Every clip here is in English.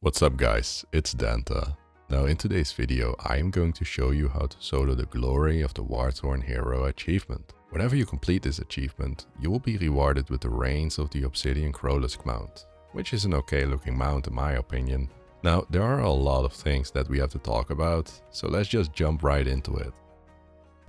What's up guys, it's Danta. Now in today's video I am going to show you how to solo the glory of the Wartorn Hero Achievement. Whenever you complete this achievement, you will be rewarded with the Reins of the Obsidian Krolusk mount, which is an okay looking mount in my opinion. Now there are a lot of things that we have to talk about, so let's just jump right into it.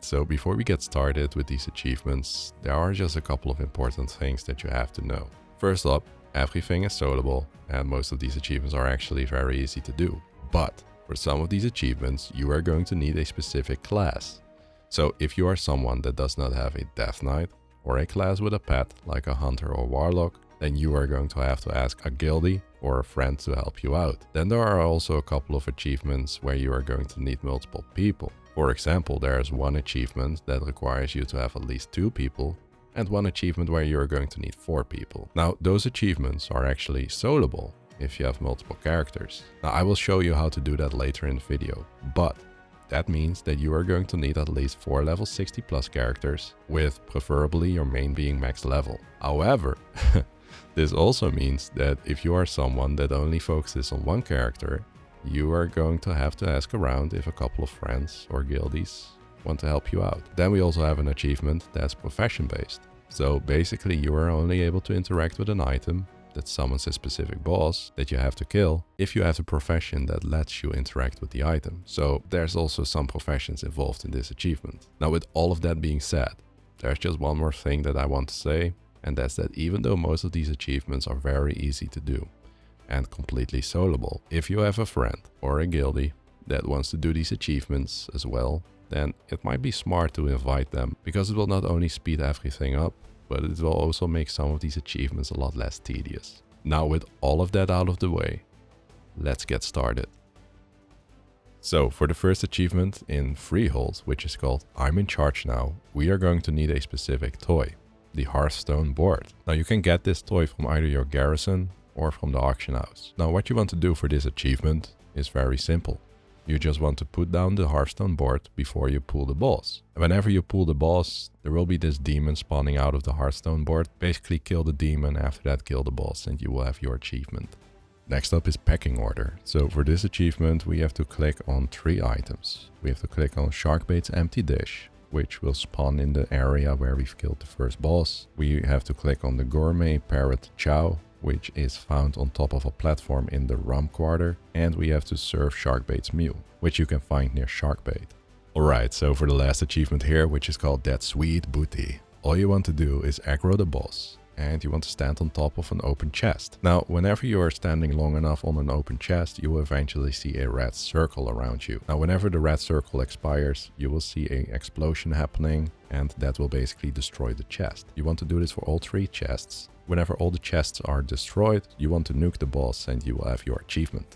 So before we get started with these achievements, there are just a couple of important things that you have to know. First up, everything is soloable, and most of these achievements are actually very easy to do. But for some of these achievements, you are going to need a specific class. So if you are someone that does not have a Death Knight, or a class with a pet like a Hunter or Warlock, then you are going to have to ask a guildie or a friend to help you out. Then there are also a couple of achievements where you are going to need multiple people. For example, there is one achievement that requires you to have at least 2 people, and one achievement where you are going to need 4 people. Now, those achievements are actually soloable if you have multiple characters. Now, I will show you how to do that later in the video, but that means that you are going to need at least 4 level 60 plus characters, with preferably your main being max level. However, this also means that if you are someone that only focuses on one character, you are going to have to ask around if a couple of friends or guildies want to help you out. Then we also have an achievement that's profession based. So basically you are only able to interact with an item that summons a specific boss that you have to kill if you have a profession that lets you interact with the item. So there's also some professions involved in this achievement. Now with all of that being said, there's just one more thing that I want to say, and that's that even though most of these achievements are very easy to do and completely soloable, if you have a friend or a guildie that wants to do these achievements as well, then it might be smart to invite them, because it will not only speed everything up, but it will also make some of these achievements a lot less tedious. Now with all of that out of the way, let's get started. So for the first achievement in Freehold, which is called I'm in Charge Now, we are going to need a specific toy, the Hearthstone board. Now you can get this toy from either your garrison or from the auction house. Now what you want to do for this achievement is very simple. You just want to put down the Hearthstone board before you pull the boss. And whenever you pull the boss, there will be this demon spawning out of the Hearthstone board. Basically kill the demon, after that kill the boss, and you will have your achievement. Next up is Pecking order. So for this achievement we have to click on 3 items. We have to click on Sharkbait's empty dish, which will spawn in the area where we've killed the first boss. We have to click on the Gourmet Parrot Chow, which is found on top of a platform in the Rum Quarter, and we have to serve Sharkbait's meal, which you can find near Sharkbait. Alright, so for the last achievement here, which is called That Sweet Booty, all you want to do is aggro the boss, and you want to stand on top of an open chest. Now, whenever you are standing long enough on an open chest, you will eventually see a red circle around you. Now, whenever the red circle expires, you will see an explosion happening, and that will basically destroy the chest. You want to do this for all 3 chests. Whenever all the chests are destroyed, you want to nuke the boss and you will have your achievement.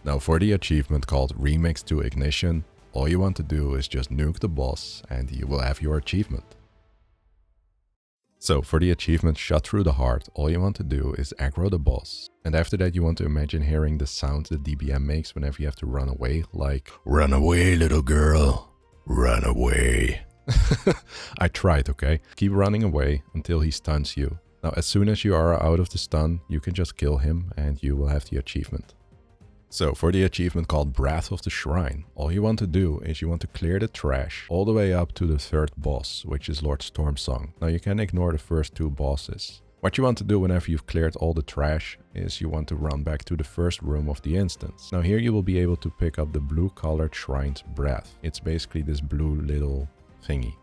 Now for the achievement called Remix to Ignition, all you want to do is just nuke the boss and you will have your achievement. So for the achievement Shot Through the Heart, all you want to do is aggro the boss. And after that you want to imagine hearing the sound the DBM makes whenever you have to run away, like "Run away, little girl, run away." I tried, okay? Keep running away until he stuns you. Now as soon as you are out of the stun, you can just kill him and you will have the achievement. So for the achievement called Breath of the Shrine, all you want to do is you want to clear the trash all the way up to the 3rd boss, which is Lord Stormsong. Now you can ignore the first 2 bosses. What you want to do whenever you've cleared all the trash is you want to run back to the first room of the instance. Now here you will be able to pick up the blue colored Shrine's Breath. It's basically this blue little thingy.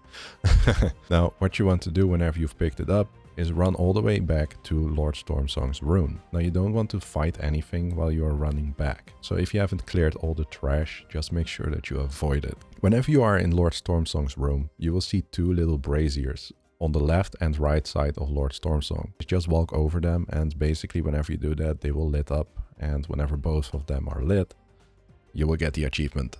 Now what you want to do whenever you've picked it up is run all the way back to Lord Stormsong's room. Now you don't want to fight anything while you are running back. So if you haven't cleared all the trash, just make sure that you avoid it. Whenever you are in Lord Stormsong's room, you will see 2 little braziers on the left and right side of Lord Stormsong. Just walk over them and basically whenever you do that, they will lit up, and whenever both of them are lit, you will get the achievement.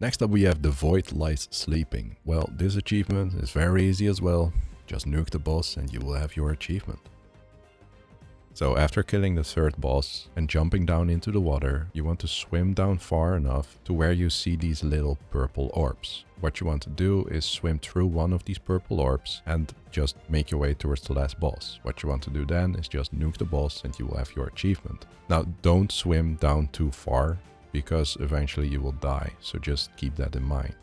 Next up we have The Void Lies Sleeping. Well, this achievement is very easy as well. Just nuke the boss and you will have your achievement. So after killing the 3rd boss and jumping down into the water, you want to swim down far enough to where you see these little purple orbs. What you want to do is swim through one of these purple orbs and just make your way towards the last boss. What you want to do then is just nuke the boss and you will have your achievement. Now don't swim down too far because eventually you will die, so just keep that in mind.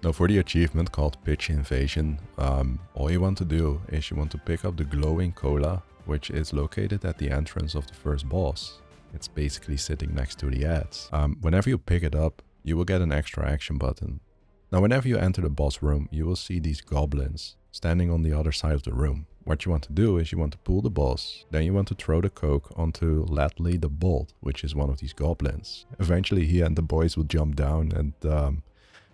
Now for the achievement called Pitch Invasion, all you want to do is you want to pick up the glowing cola, which is located at the entrance of the first boss. It's basically sitting next to the ads. Whenever you pick it up, you will get an extra action button. Now whenever you enter the boss room, you will see these goblins standing on the other side of the room. What you want to do is you want to pull the boss, then you want to throw the coke onto Latly the Bolt, which is one of these goblins. Eventually he and the boys will jump down and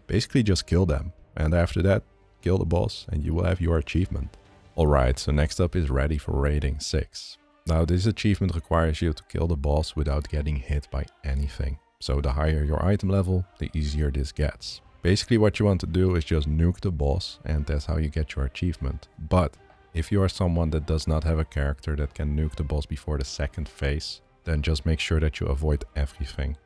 basically just kill them. And after that, kill the boss and you will have your achievement. Alright, so next up is Ready for Raiding 6. Now this achievement requires you to kill the boss without getting hit by anything. So the higher your item level, the easier this gets. Basically what you want to do is just nuke the boss and that's how you get your achievement. But if you are someone that does not have a character that can nuke the boss before the second phase, then just make sure that you avoid everything.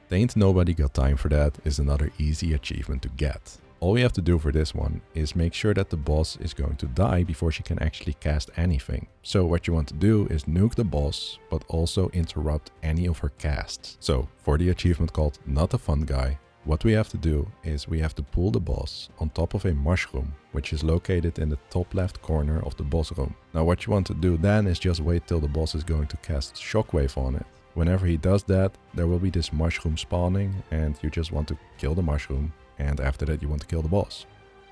Taint Nobody Got Time For That is another easy achievement to get. All you have to do for this one is make sure that the boss is going to die before she can actually cast anything. So what you want to do is nuke the boss, but also interrupt any of her casts. So for the achievement called Not a Fun Guy, what we have to do is we have to pull the boss on top of a mushroom, which is located in the top left corner of the boss room. Now what you want to do then is just wait till the boss is going to cast Shockwave on it. Whenever he does that, there will be this mushroom spawning and you just want to kill the mushroom. And after that you want to kill the boss.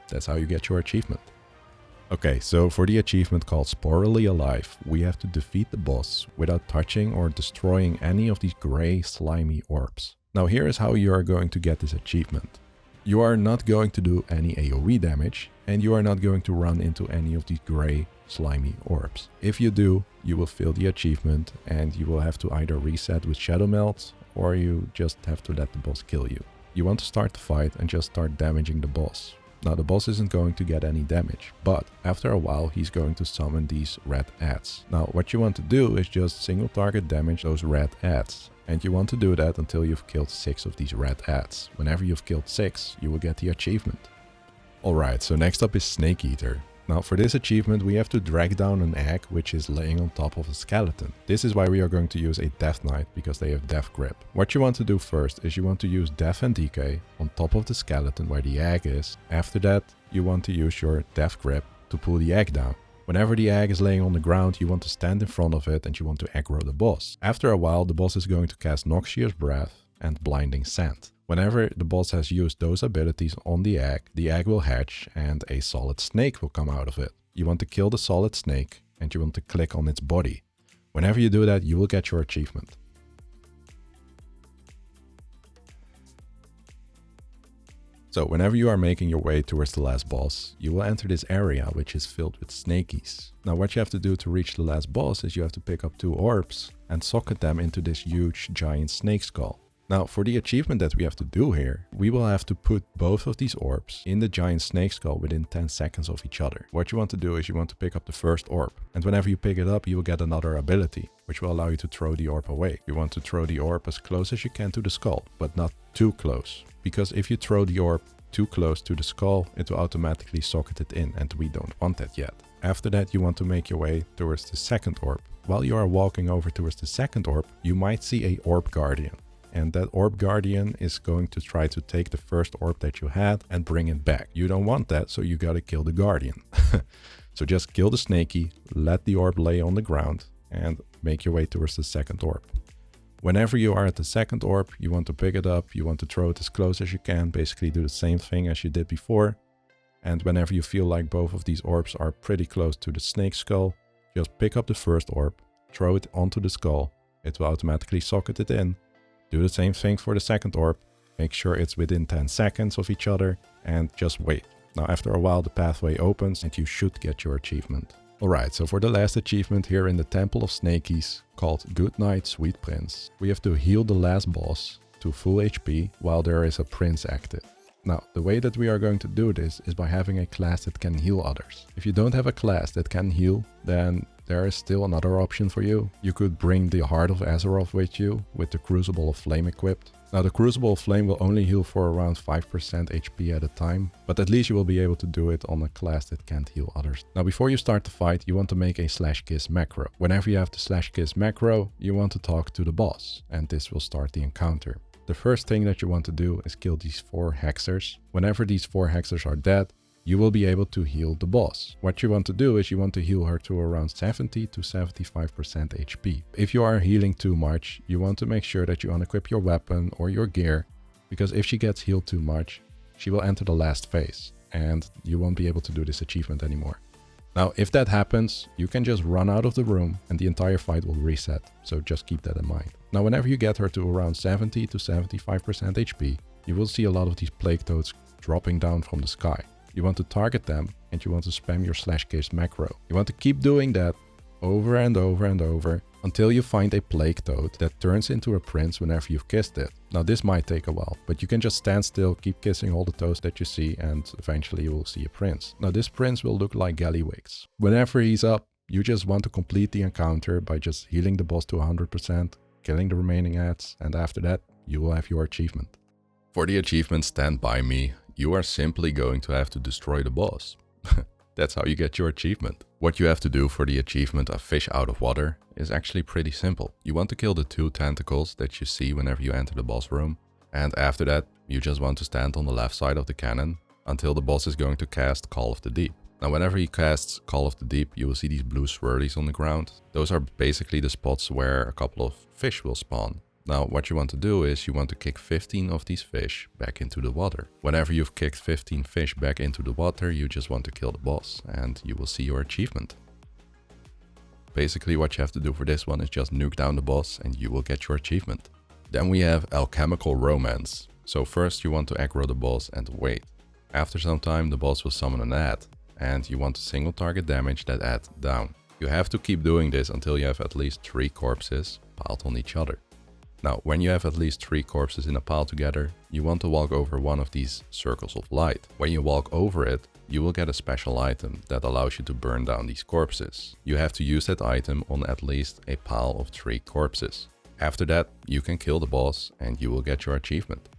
That's how you get your achievement. Okay, so for the achievement called Sporely Alive, we have to defeat the boss without touching or destroying any of these grey slimy orbs. Now here is how you are going to get this achievement. You are not going to do any AoE damage and you are not going to run into any of these grey slimy orbs. If you do, you will fail the achievement and you will have to either reset with Shadow Melt or you just have to let the boss kill you. You want to start the fight and just start damaging the boss. Now the boss isn't going to get any damage, but after a while he's going to summon these red ads. Now what you want to do is just single target damage those red ads. And you want to do that until you've killed 6 of these red ads. Whenever you've killed 6, you will get the achievement. Alright, so next up is Snake Eater. Now for this achievement we have to drag down an egg which is laying on top of a skeleton. This is why we are going to use a Death Knight, because they have Death Grip. What you want to do first is you want to use Death and Decay on top of the skeleton where the egg is. After that you want to use your Death Grip to pull the egg down. Whenever the egg is laying on the ground, you want to stand in front of it and you want to aggro the boss. After a while, the boss is going to cast Noxious Breath and Blinding Scent. Whenever the boss has used those abilities on the egg will hatch and a solid snake will come out of it. You want to kill the solid snake and you want to click on its body. Whenever you do that, you will get your achievement. So whenever you are making your way towards the last boss, you will enter this area which is filled with snakies. Now what you have to do to reach the last boss is you have to pick up 2 orbs and socket them into this huge giant snake skull. Now for the achievement that we have to do here, we will have to put both of these orbs in the giant snake skull within 10 seconds of each other. What you want to do is you want to pick up the first orb, and whenever you pick it up you will get another ability which will allow you to throw the orb away. You want to throw the orb as close as you can to the skull, but not too close, because if you throw the orb too close to the skull it will automatically socket it in and we don't want that yet. After that you want to make your way towards the second orb. While you are walking over towards the second orb you might see a orb guardian. And that orb guardian is going to try to take the first orb that you had and bring it back. You don't want that, so you gotta kill the guardian. So just kill the snaky, let the orb lay on the ground and make your way towards the second orb. Whenever you are at the second orb, you want to pick it up, you want to throw it as close as you can, basically do the same thing as you did before. And whenever you feel like both of these orbs are pretty close to the snake skull, just pick up the first orb, throw it onto the skull, it will automatically socket it in. Do the same thing for the second orb, make sure it's within 10 seconds of each other and just wait. Now after a while the pathway opens and you should get your achievement. Alright, so for the last achievement here in the Temple of Snakies, called Good Night Sweet Prince, we have to heal the last boss to full HP while there is a prince active. Now the way that we are going to do this is by having a class that can heal others. If you don't have a class that can heal, then there is still another option for you. You could bring the Heart of Azeroth with you, with the Crucible of Flame equipped. Now the Crucible Flame will only heal for around 5% HP at a time, but at least you will be able to do it on a class that can't heal others. Now before you start the fight, you want to make a /kiss macro. Whenever you have the /kiss macro, you want to talk to the boss, and this will start the encounter. The first thing that you want to do is kill these 4 hexers. Whenever these 4 hexers are dead, you will be able to heal the boss. What you want to do is you want to heal her to around 70 to 75% HP. If you are healing too much, you want to make sure that you unequip your weapon or your gear, because if she gets healed too much, she will enter the last phase and you won't be able to do this achievement anymore. Now, if that happens, you can just run out of the room and the entire fight will reset. So just keep that in mind. Now, whenever you get her to around 70 to 75% HP, you will see a lot of these plague toads dropping down from the sky. You want to target them and you want to spam your /kiss macro. You want to keep doing that over and over and over until you find a plague toad that turns into a prince whenever you've kissed it. Now this might take a while, but you can just stand still, keep kissing all the toads that you see, and eventually you will see a prince. Now this prince will look like Gallywix. Whenever he's up, you just want to complete the encounter by just healing the boss to 100%, killing the remaining adds, and after that you will have your achievement. For the achievement Stand By Me, you are simply going to have to destroy the boss. That's how you get your achievement. What you have to do for the achievement A Fish Out of Water is actually pretty simple. You want to kill the 2 tentacles that you see whenever you enter the boss room. And after that, you just want to stand on the left side of the cannon until the boss is going to cast Call of the Deep. Now whenever he casts Call of the Deep, you will see these blue swirlies on the ground. Those are basically the spots where a couple of fish will spawn. Now what you want to do is you want to kick 15 of these fish back into the water. Whenever you've kicked 15 fish back into the water, you just want to kill the boss and you will see your achievement. Basically what you have to do for this one is just nuke down the boss and you will get your achievement. Then we have Alchemical Romance. So first you want to aggro the boss and wait. After some time the boss will summon an ad and you want to single target damage that ad down. You have to keep doing this until you have at least 3 corpses piled on each other. Now, when you have at least 3 corpses in a pile together, you want to walk over one of these circles of light. When you walk over it, you will get a special item that allows you to burn down these corpses. You have to use that item on at least a pile of 3 corpses. After that, you can kill the boss and you will get your achievement.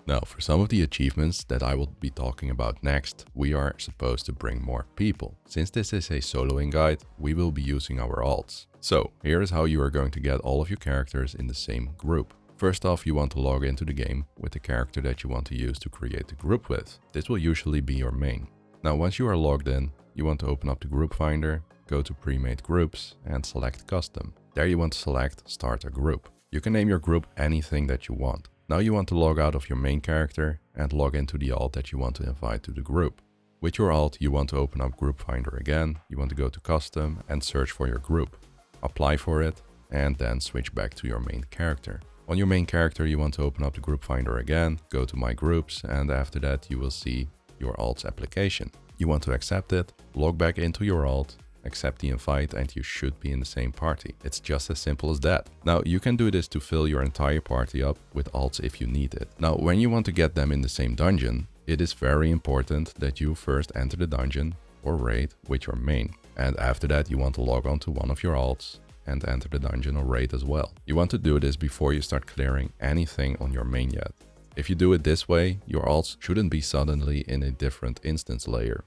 Now, for some of the achievements that I will be talking about next, we are supposed to bring more people. Since this is a soloing guide, we will be using our alts. So, here is how you are going to get all of your characters in the same group. First off, you want to log into the game with the character that you want to use to create the group with. This will usually be your main. Now, once you are logged in, you want to open up the group finder, go to pre-made groups and select custom. There you want to select start a group. You can name your group anything that you want. Now you want to log out of your main character and log into the alt that you want to invite to the group. With your alt, you want to open up Group Finder again, you want to go to Custom and search for your group. Apply for it and then switch back to your main character. On your main character, you want to open up the Group Finder again, go to My Groups, and after that you will see your alt's application. You want to accept it, log back into your alt, accept the invite, and you should be in the same party. It's just as simple as that. Now you can do this to fill your entire party up with alts if you need it. Now when you want to get them in the same dungeon, it is very important that you first enter the dungeon or raid with your main. And after that you want to log on to one of your alts and enter the dungeon or raid as well. You want to do this before you start clearing anything on your main yet. If you do it this way, your alts shouldn't be suddenly in a different instance layer.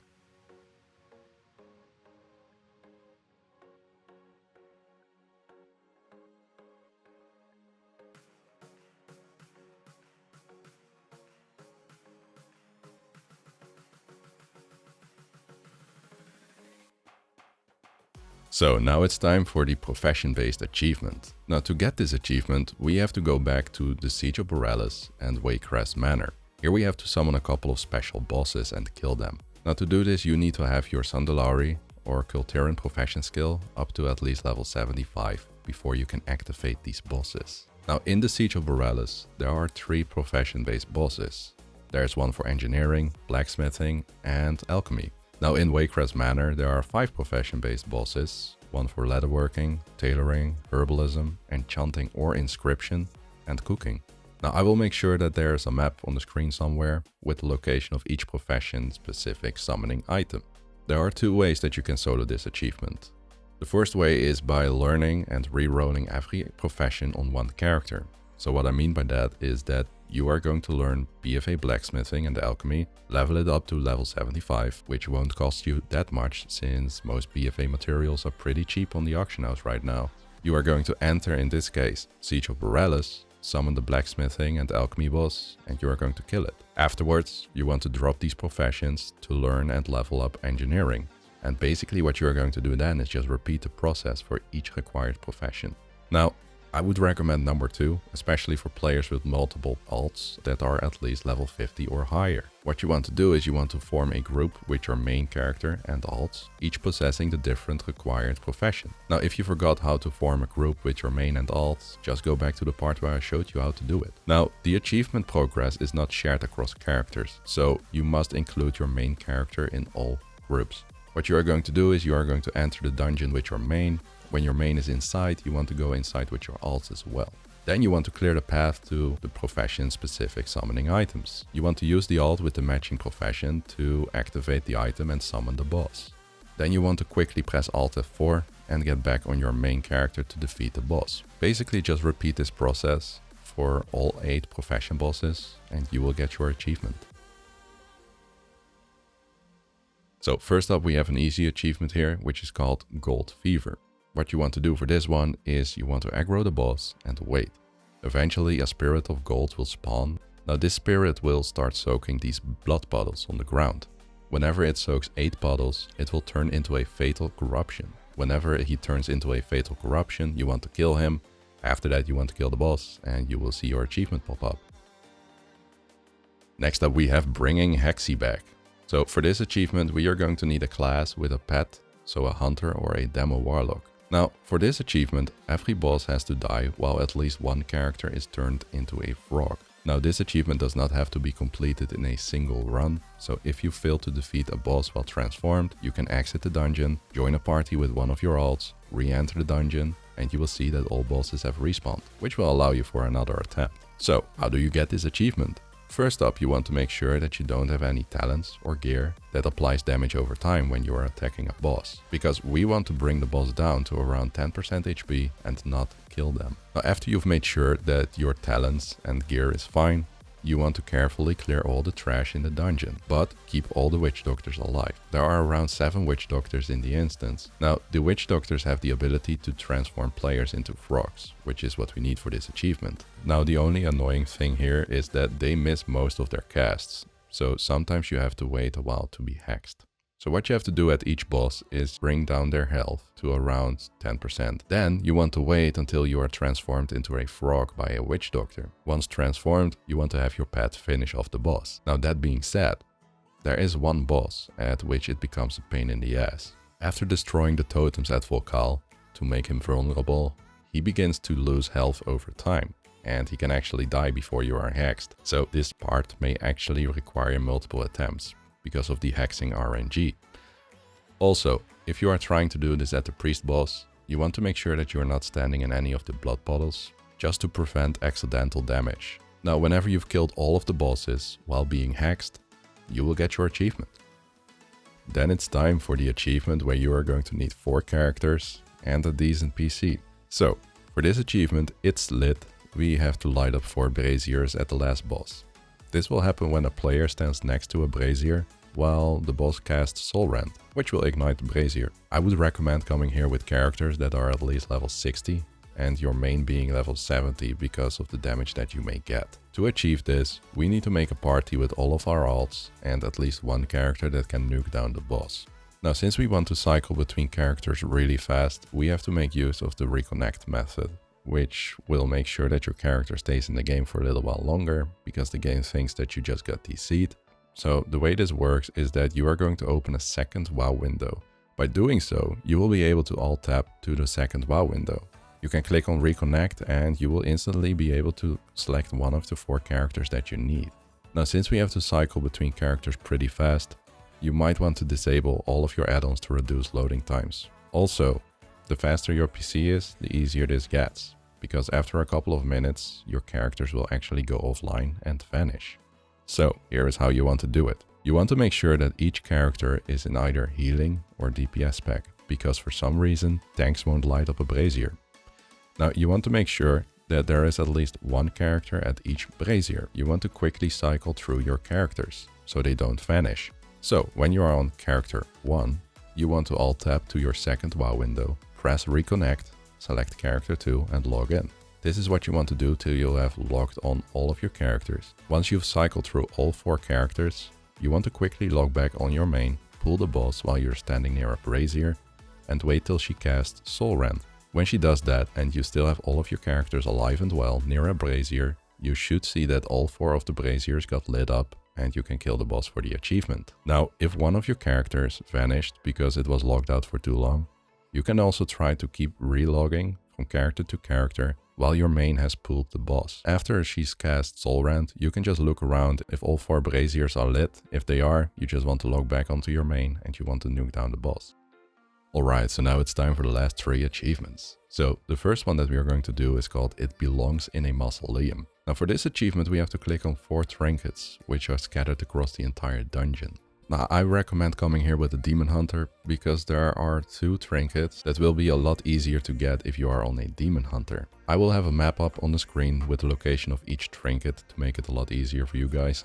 So now it's time for the profession-based achievement. Now to get this achievement, we have to go back to the Siege of Boralus and Waycrest Manor. Here we have to summon a couple of special bosses and kill them. Now to do this, you need to have your Sandalari or Kultiran profession skill up to at least level 75 before you can activate these bosses. Now in the Siege of Boralus, there are 3 profession-based bosses. There's one for engineering, blacksmithing, and alchemy. Now in Waycrest Manor, there are 5 profession-based bosses, one for leatherworking, tailoring, herbalism, enchanting or inscription, and cooking. Now I will make sure that there is a map on the screen somewhere with the location of each profession-specific summoning item. There are 2 ways that you can solo this achievement. The first way is by learning and re-rolling every profession on one character. So what I mean by that is that you are going to learn BFA blacksmithing and alchemy, level it up to level 75, which won't cost you that much since most BFA materials are pretty cheap on the auction house right now. You are going to enter, in this case, Siege of Boralus, summon the blacksmithing and alchemy boss, and you are going to kill it. Afterwards, you want to drop these professions to learn and level up engineering. And basically what you are going to do then is just repeat the process for each required profession. Now, I would recommend number 2, especially for players with multiple alts that are at least level 50 or higher. What you want to do is you want to form a group with your main character and alts, each possessing the different required profession. Now, if you forgot how to form a group with your main and alts, just go back to the part where I showed you how to do it. Now, the achievement progress is not shared across characters, so you must include your main character in all groups. What you are going to do is you are going to enter the dungeon with your main. When your main is inside, you want to go inside with your alts as well. Then you want to clear the path to the profession-specific summoning items. You want to use the alt with the matching profession to activate the item and summon the boss. Then you want to quickly press Alt F4 and get back on your main character to defeat the boss. Basically just repeat this process for all 8 profession bosses and you will get your achievement. So first up we have an easy achievement here, which is called Gold Fever. What you want to do for this one is you want to aggro the boss and wait. Eventually a spirit of gold will spawn. Now this spirit will start soaking these blood bottles on the ground. Whenever it soaks 8 bottles, it will turn into a fatal corruption. Whenever he turns into a fatal corruption, you want to kill him. After that you want to kill the boss and you will see your achievement pop up. Next up we have bringing Hexy back. So for this achievement we are going to need a class with a pet, so a hunter or a demo warlock. Now for this achievement every boss has to die while at least one character is turned into a frog. Now this achievement does not have to be completed in a single run, so if you fail to defeat a boss while transformed, you can exit the dungeon, join a party with one of your alts, re-enter the dungeon, and you will see that all bosses have respawned, which will allow you for another attempt. So how do you get this achievement? First up, you want to make sure that you don't have any talents or gear that applies damage over time when you are attacking a boss, because we want to bring the boss down to around 10% HP and not kill them. Now after you've made sure that your talents and gear is fine, you want to carefully clear all the trash in the dungeon, but keep all the witch doctors alive. There are around 7 witch doctors in the instance. Now the witch doctors have the ability to transform players into frogs, which is what we need for this achievement. Now the only annoying thing here is that they miss most of their casts, so sometimes you have to wait a while to be hexed. So what you have to do at each boss is bring down their health to around 10%. Then you want to wait until you are transformed into a frog by a witch doctor. Once transformed, you want to have your pet finish off the boss. Now that being said, there is one boss at which it becomes a pain in the ass. After destroying the totems at Volcal to make him vulnerable, he begins to lose health over time. And he can actually die before you are hexed. So this part may actually require multiple attempts because of the hexing RNG. Also, if you are trying to do this at the priest boss, you want to make sure that you are not standing in any of the blood bottles, just to prevent accidental damage. Now whenever you've killed all of the bosses while being hexed, you will get your achievement. Then it's time for the achievement where you are going to need 4 characters and a decent PC. So for this achievement, it's lit. We have to light up 4 braziers at the last boss. This will happen when a player stands next to a brazier while the boss casts Soul Rend, which will ignite the brazier. I would recommend coming here with characters that are at least level 60 and your main being level 70 because of the damage that you may get. To achieve this, we need to make a party with all of our alts and at least one character that can nuke down the boss. Now since we want to cycle between characters really fast, we have to make use of the reconnect method, which will make sure that your character stays in the game for a little while longer, because the game thinks that you just got DC'd. So the way this works is that you are going to open a second WoW window. By doing so, you will be able to alt tab to the second WoW window. You can click on reconnect and you will instantly be able to select one of the 4 characters that you need. Now since we have to cycle between characters pretty fast, you might want to disable all of your add-ons to reduce loading times. Also, the faster your PC is, the easier this gets, because after a couple of minutes, your characters will actually go offline and vanish. So here is how you want to do it. You want to make sure that each character is in either healing or DPS spec, because for some reason, tanks won't light up a brazier. Now you want to make sure that there is at least one character at each brazier. You want to quickly cycle through your characters so they don't vanish. So when you are on character 1, you want to alt tab to your second WoW window, press reconnect, select character 2 and log in. This is what you want to do till you have logged on all of your characters. Once you've cycled through all 4 characters, you want to quickly log back on your main, pull the boss while you're standing near a brazier, and wait till she casts Soul Rend. When she does that and you still have all of your characters alive and well near a brazier, you should see that all 4 of the braziers got lit up and you can kill the boss for the achievement. Now, if one of your characters vanished because it was logged out for too long, you can also try to keep relogging from character to character while your main has pulled the boss. After she's cast Soul Rend, you can just look around if all 4 braziers are lit. If they are, you just want to log back onto your main and you want to nuke down the boss. Alright, so now it's time for the last 3 achievements. So the first one that we are going to do is called It Belongs in a Mausoleum. Now for this achievement we have to click on 4 trinkets, which are scattered across the entire dungeon. Now I recommend coming here with a Demon Hunter because there are 2 trinkets that will be a lot easier to get if you are on a Demon Hunter. I will have a map up on the screen with the location of each trinket to make it a lot easier for you guys.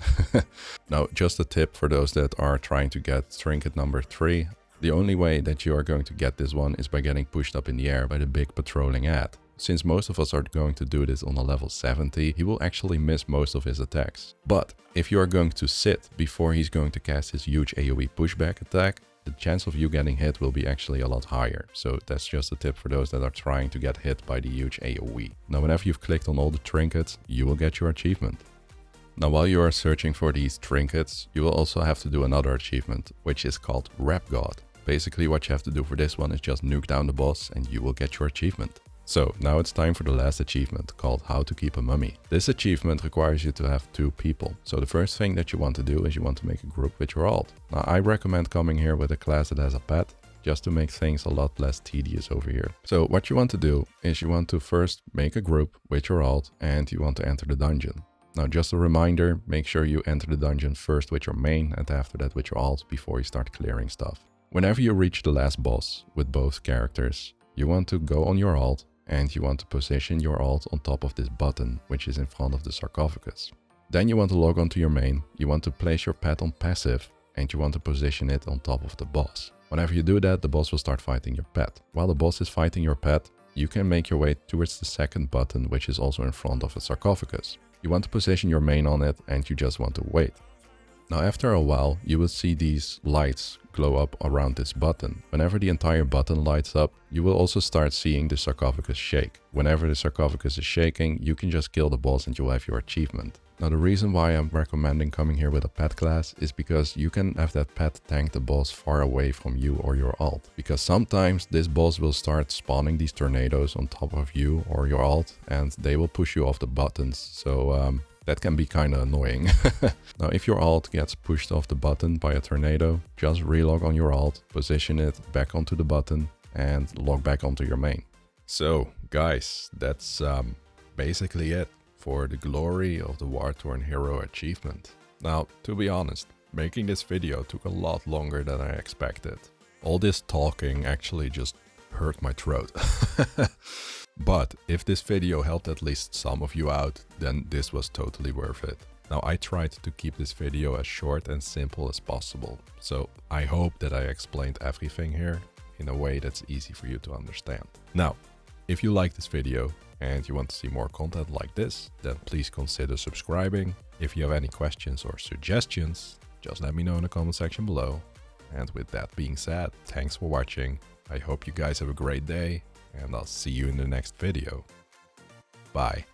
Now just a tip for those that are trying to get trinket number 3. The only way that you are going to get this one is by getting pushed up in the air by the big patrolling Add. Since most of us are going to do this on a level 70, he will actually miss most of his attacks. But if you are going to sit before he's going to cast his huge AoE pushback attack, the chance of you getting hit will be actually a lot higher. So that's just a tip for those that are trying to get hit by the huge AoE. Now whenever you've clicked on all the trinkets, you will get your achievement. Now while you are searching for these trinkets, you will also have to do another achievement, which is called Rap God. Basically what you have to do for this one is just nuke down the boss and you will get your achievement. So now it's time for the last achievement called How to Keep a Mummy. This achievement requires you to have 2 people. So the first thing that you want to do is you want to make a group with your alt. Now I recommend coming here with a class that has a pet, just to make things a lot less tedious over here. So what you want to do is you want to first make a group with your alt and you want to enter the dungeon. Now just a reminder, make sure you enter the dungeon first with your main and after that with your alt before you start clearing stuff. Whenever you reach the last boss with both characters, you want to go on your alt and you want to position your alt on top of this button, which is in front of the sarcophagus. Then you want to log onto your main, you want to place your pet on passive and you want to position it on top of the boss. Whenever you do that, the boss will start fighting your pet. While the boss is fighting your pet, you can make your way towards the second button, which is also in front of a sarcophagus. You want to position your main on it and you just want to wait. Now after a while, you will see these lights glow up around this button. Whenever the entire button lights up, you will also start seeing the sarcophagus shake. Whenever the sarcophagus is shaking, you can just kill the boss and you'll have your achievement. Now the reason why I'm recommending coming here with a pet class is because you can have that pet tank the boss far away from you or your alt. Because sometimes this boss will start spawning these tornadoes on top of you or your alt and they will push you off the buttons. So that can be kind of annoying. Now if your alt gets pushed off the button by a tornado, just relog on your alt, position it back onto the button and log back onto your main. So guys, that's basically it for the glory of the Wartorn Hero Achievement. Now to be honest, making this video took a lot longer than I expected. All this talking actually just hurt my throat. But if this video helped at least some of you out, then this was totally worth it. Now I tried to keep this video as short and simple as possible, so I hope that I explained everything here in a way that's easy for you to understand. Now, if you like this video and you want to see more content like this, then please consider subscribing. If you have any questions or suggestions, just let me know in the comment section below. And with that being said, thanks for watching. I hope you guys have a great day. And I'll see you in the next video. Bye.